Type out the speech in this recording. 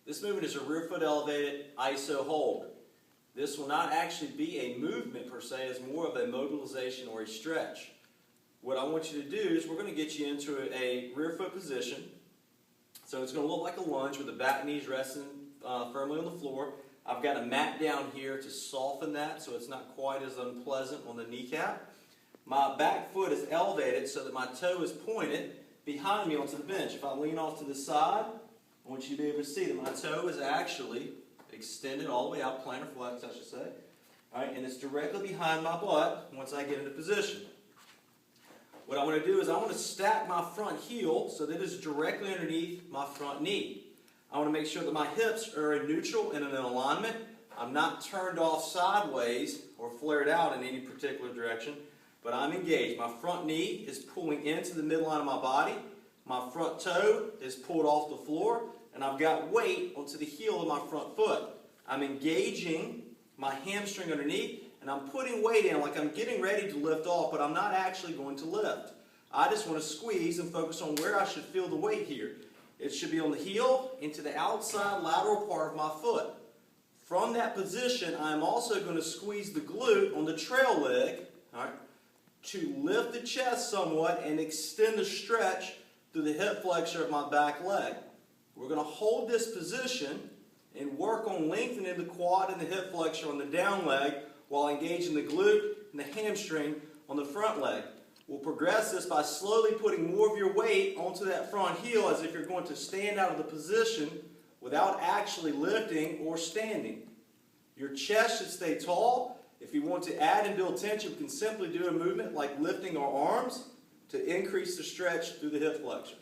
This movement is a rear foot elevated iso hold. This will not actually be a movement per se, it's more of a mobilization or a stretch. What I want you to do is we're going to get you into a rear foot position. So it's going to look like a lunge with the back knees resting firmly on the floor. I've got a mat down here to soften that so it's not quite as unpleasant on the kneecap. My back foot is elevated so that my toe is pointed behind me onto the bench. If I lean off to the side, I want you to be able to see that my toe is actually extended all the way out, plantar flex I should say. All right, and it's directly behind my butt once I get into position. What I want to do is I want to stack my front heel so that it's directly underneath my front knee. I want to make sure that my hips are in neutral and in an alignment. I'm not turned off sideways or flared out in any particular direction, but I'm engaged. My front knee is pulling into the midline of my body. My front toe is pulled off the floor, and I've got weight onto the heel of my front foot. I'm engaging my hamstring underneath, and I'm putting weight in like I'm getting ready to lift off, but I'm not actually going to lift. I just want to squeeze and focus on where I should feel the weight here. It should be on the heel into the outside lateral part of my foot. From that position, I'm also going to squeeze the glute on the trail leg, all right, to lift the chest somewhat and extend the stretch through the hip flexor of my back leg. We're going to hold this position and work on lengthening the quad and the hip flexor on the down leg while engaging the glute and the hamstring on the front leg. We'll progress this by slowly putting more of your weight onto that front heel as if you're going to stand out of the position without actually lifting or standing. Your chest should stay tall. If you want to add and build tension, you can simply do a movement like lifting our arms to increase the stretch through the hip flexor.